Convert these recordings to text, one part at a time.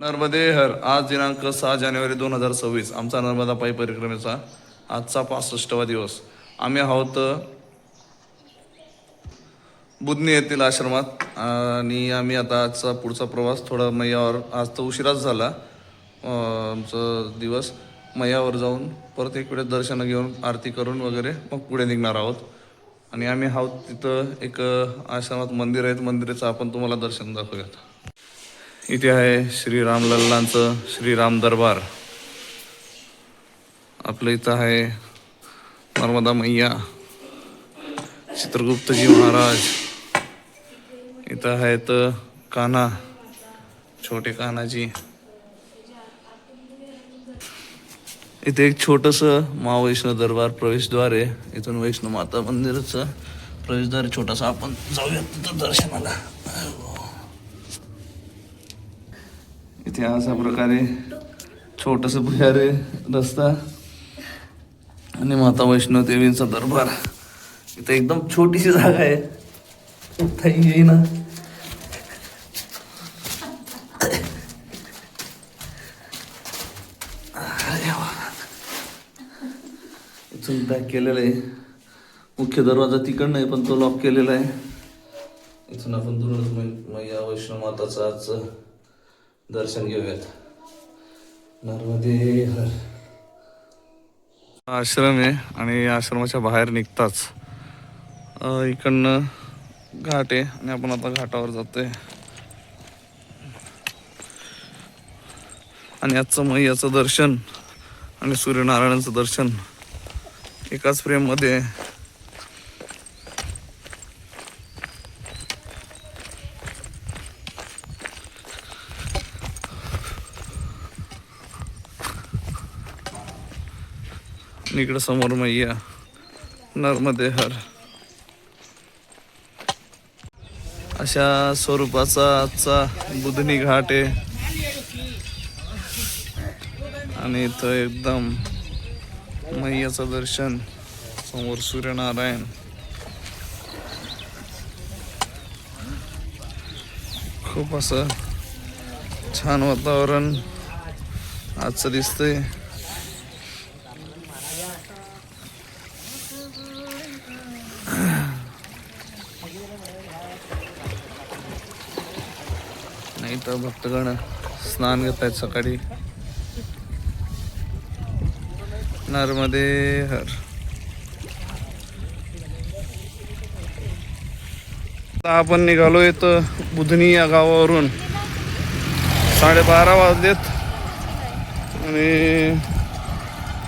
नर्मदे हर. आज दिनांक 6 जानेवारी 2026 आमचा नर्मदा पायी परिक्रमेचा आजचा 65वा दिवस. आम्ही आहोत बुधनी येथील आश्रमात आणि आम्ही आता आजचा पुढचा प्रवास थोडा मैयावर, आज तर उशिराच झाला आमचा दिवस. मैयावर जाऊन परत एक वेळेस दर्शन घेऊन आरती करून वगैरे मग पुढे निघणार आहोत. आणि आम्ही आहोत तिथं एक आश्रमात मंदिर आहेत, मंदिराचं आपण तुम्हाला दर्शन दाखवूयात. इथे आहे श्री रामलल्लांचं श्रीराम दरबार. आपलं इथं आहे नर्मदा मैया, चित्रगुप्तजी महाराज. इथं आहेत कान्हा, छोटे कान्हाजी. इथे एक छोटंसं महावैष्णव दरबार प्रवेशद्वार आहे. इथून वैष्णव माता मंदिराचं प्रवेशद्वार छोटासा. आपण जाऊया तिथं दर्शनाला. इथे अशा प्रकारे छोटंसं भुयारे रस्ता आणि माता वैष्णव देवींचा दरबार. इथे एकदम छोटीशी जागा आहे, उठाही येईना. इथून पॅक केलेलं आहे. मुख्य दरवाजा तिकडनं आहे पण तो लॉक केलेला आहे. इथून आपण दूरच मैया वैष्णव माताचं आजचं दर्शन घेऊयात. नर्मदे हर. आश्रम आहे आणि आश्रमाच्या बाहेर निघताच इकडनं घाट आहे आणि आपण आता घाटावर जातोय. आणि आजचं मैयाचं दर्शन आणि सूर्यनारायणाचं दर्शन एकाच फ्रेम मध्ये. इकडं समोर मैया. नर्मदे हर. अशा स्वरूपाचा आजचा बुधनी घाट आहे. आणि इथं एकदम मैयाचं दर्शन, समोर सूर्यनारायण. खूप असं छान वातावरण आजचं दिसतंय. नाही तर भक्तगण स्नान घेत आहेत सकाळी. नर्मदे हर. आपण निघालोय तर बुधनी या गावावरून 12:30 वाजलेत. आणि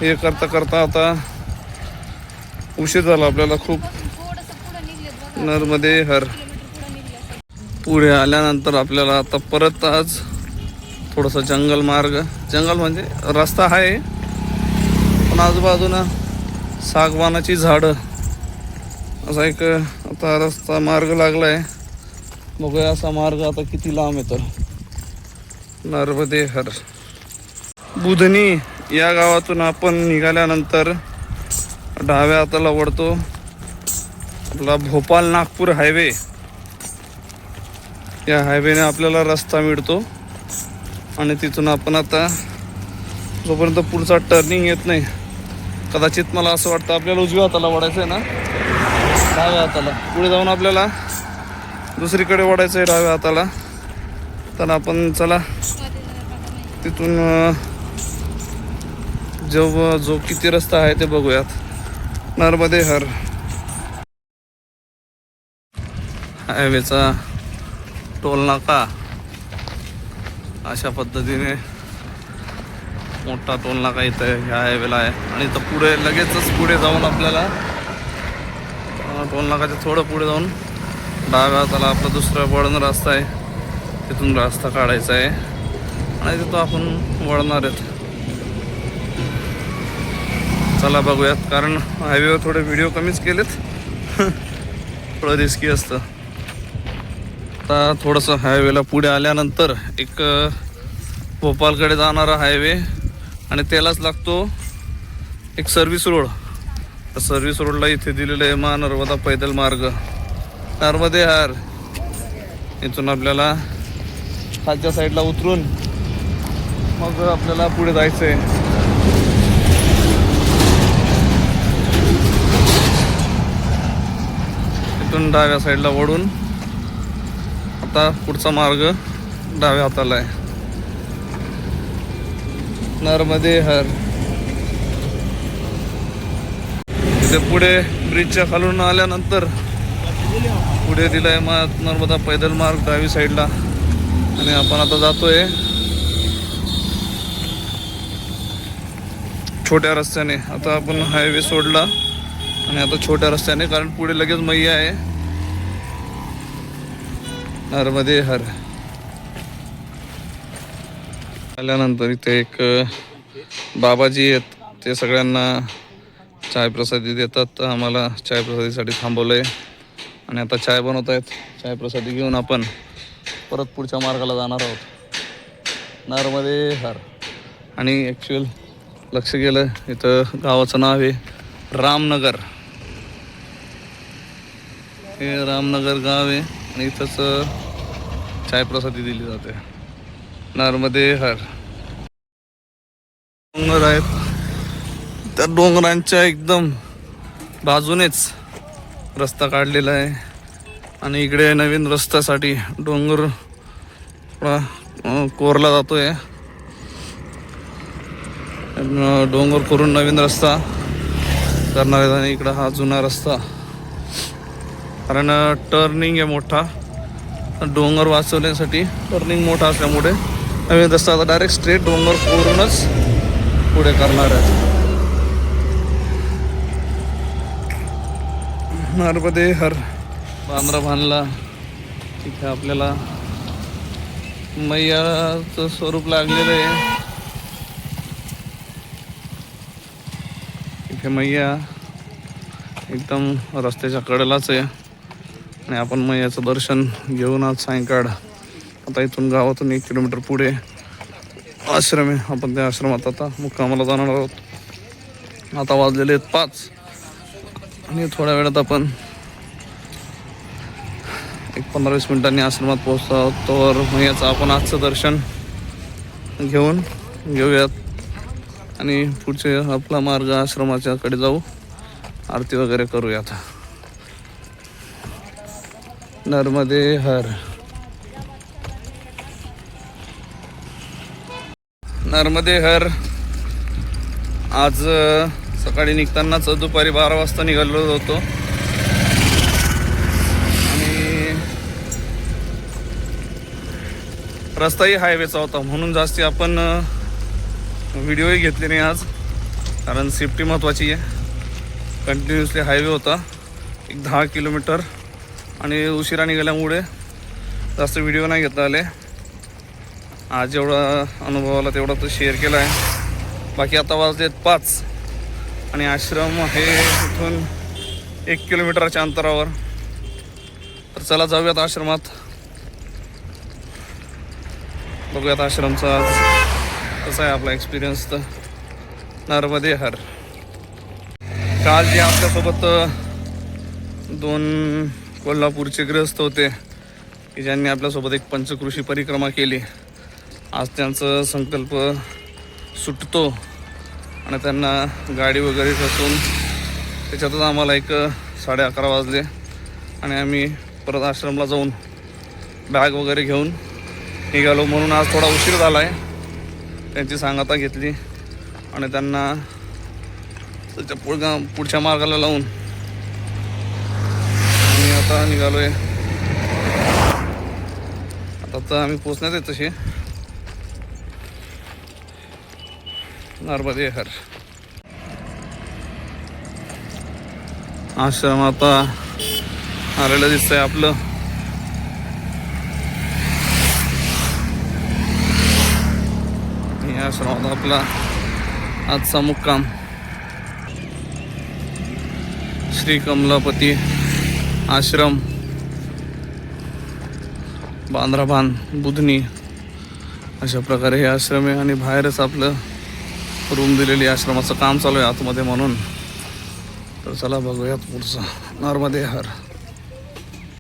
हे करता करता आता उशीर झाला आपल्याला खूप. नर्मदे हर. पुढे आल्यानंतर आपल्याला आता परत आज थोडंसं जंगल मार्ग, जंगल म्हणजे रस्ता आहे पण आजूबाजूला सागवानाची झाडं, असा एक आता रस्ता मार्ग लागलाय. बघूया असा मार्ग आता किती लांब येतो. नर्मदे हर. बुधनी या गावातून आपण निघाल्यानंतर डाव्या हाताला वळतो आपला भोपाल नागपूर हायवे. या हायवेने आपल्याला रस्ता मिळतो आणि तिथून आपण आता जोपर्यंत पुढचा टर्निंग येत नाही, कदाचित मला असं वाटतं आपल्याला उजव्या हाताला वळायचं आहे ना, डाव्या हाताला. पुढे जाऊन आपल्याला दुसरीकडे वळायचं आहे डाव्या हाताला. तर आपण चला तिथून जो किती रस्ता आहे ते बघूयात. नर्मदे हर. हायवेचा टोल नाका अशा पद्धतीने मोठा टोल नाका इथं ह्या हायवेला आहे. आणि इथं पुढे लगेचच पुढे जाऊन आपल्याला टोल नाकाच्या थोडं पुढे जाऊन डाव्या हाताला आपला दुसरा वळण रस्ता आहे. तिथून रस्ता काढायचा आहे आणि तिथं आपण वळणार आहेत. चला बघूयात, कारण हायवेवर थोडे व्हिडिओ कमीच केलेत. थोडं रिस्की असतं. आता थोडंसं हायवेला पुढे आल्यानंतर एक भोपाळकडे जाणारा हायवे आणि त्यालाच लागतो एक सर्व्हिस रोड. तर सर्व्हिस रोडला इथे दिलेलं आहे मा नर्मदा पैदल मार्ग. नर्मदे हर. इथून आपल्याला खालच्या साईडला उतरून मग आपल्याला पुढे जायचं आहे. इथून डाव्या साईडला वळून आता पुढचा मार्ग डाव्या हाताला आहे. नर्मदे हर. इथे पुढे ब्रिजच्या खालून आल्यानंतर पुढे दिलाय नर्मदा पैदल मार्ग डावी साईडला. आणि आपण आता जातोय छोट्या रस्त्याने. आता आपण हायवे सोडला आणि आता छोट्या रस्त्याने, कारण पुढे लगेच मैया आहे. नर्मदे हर. आल्यानंतर इथे एक बाबाजी आहेत, ते सगळ्यांना चाय प्रसादी देतात. तर आम्हाला चाय प्रसादीसाठी थांबवलंय आणि आता चाय बनवत आहेत. चाय प्रसादी घेऊन आपण परत पुढच्या मार्गाला जाणार आहोत. नर्मदे हर. आणि ॲक्च्युअल लक्ष गेलं इथं गावाचं नाव आहे रामनगर. हे रामनगर गाव आहे आणि इथंच चाय प्रसादी दिली जाते. नर्मदे हर. डोंगर आहेत, त्या डोंगरांच्या एकदम बाजूनेच रस्ता काढलेला आहे. आणि इकडे नवीन रस्त्यासाठी डोंगर कोरला जातोय. डोंगर करून नवीन रस्ता करणार आहेत. आणि इकडं हा जुना रस्ता, कारण टर्निंग आहे मोठा. डोंगर वाचवण्यासाठी टर्निंग मोठा असल्यामुळे नवीन रस्ता आता डायरेक्ट स्ट्रेट डोंगर कोरूनच पुढे करणार आहे. नर्मदे हर. बांद्रा बांधला तिथे आपल्याला मैयाचं स्वरूप लागलेलं आहे. इथे मैया एकदम रस्त्याच्या कडेलाच आहे आणि आपण मैयाचं दर्शन घेऊन आज सायंकाळ आता इथून गावातून 1 किलोमीटर पुढे आश्रम आहे. आपण त्या आश्रमात आता मुक्कामाला जाणार आहोत. आता वाजलेले आहेत 5 आणि थोड्या वेळात आपण 15-20 मिनिटांनी आश्रमात पोहोचतो आहोत. तर मैयाचं आपण आजचं दर्शन घेऊयात आणि पुढचे आपला मार्ग आश्रमाच्याकडे जाऊ, आरती वगैरे करूयात. नर्मदे हर. नर्मदे हर. आज सकाळी निघतानाच दुपारी 12 वाजता निघालो होतो आणि रस्ताही हायवेचा होता, म्हणून जास्ती आपण व्हिडिओही घेतले नाही आज, कारण सेफ्टी महत्त्वाची आहे. कंटिन्युअसली हायवे होता 10 किलोमीटर आणि उशिरा निघाल्यामुळे जास्त व्हिडिओ नाही घेता आले. आज जेवढा अनुभव आला तेवढा तो शेअर केला आहे. बाकी आता वाजलेत 5 आणि आश्रम आहे इथून 1 किलोमीटरच्या अंतरावर. तर चला जाऊयात आश्रमात, बघूयात आश्रमचा आज कसा आहे आपला एक्सपिरियन्स. तर नर्मदे हर. काल जे आपल्यासोबत 2 कोल्हापूरचे गृहस्थ होते की ज्यांनी आपल्यासोबत एक पंचकृषी परिक्रमा केली, आज त्यांचा संकल्प सुटतो आणि त्यांना गाडी वगैरे बसून त्याच्यातच आम्हाला 11:30 वाजले आणि आम्ही परत आश्रमला जाऊन बॅग वगैरे घेऊन निघालो. म्हणून आज थोडा उशीर झाला आहे. त्यांची सांगता घेतली आणि त्यांना त्याच्या पुढच्या मार्गाला लावून आम्ही आता निघालो आहे. आता तर आम्ही पोचण्यात आहे तशी. नर्मदे हर. आश्रम आता आलेलं दिसतंय आपलं. या आश्रमात आपला आजचा मुक्काम. श्री कमलापती आश्रम, बांद्राबान बुधनी, अशा प्रकारे हे आश्रम आहे. आणि बाहेरच आपलं रूम दिलेली आश्रमाचं काम चालू आहे आतमध्ये म्हणून. तर चला बघूयात पुढचं. नर्मदे हर.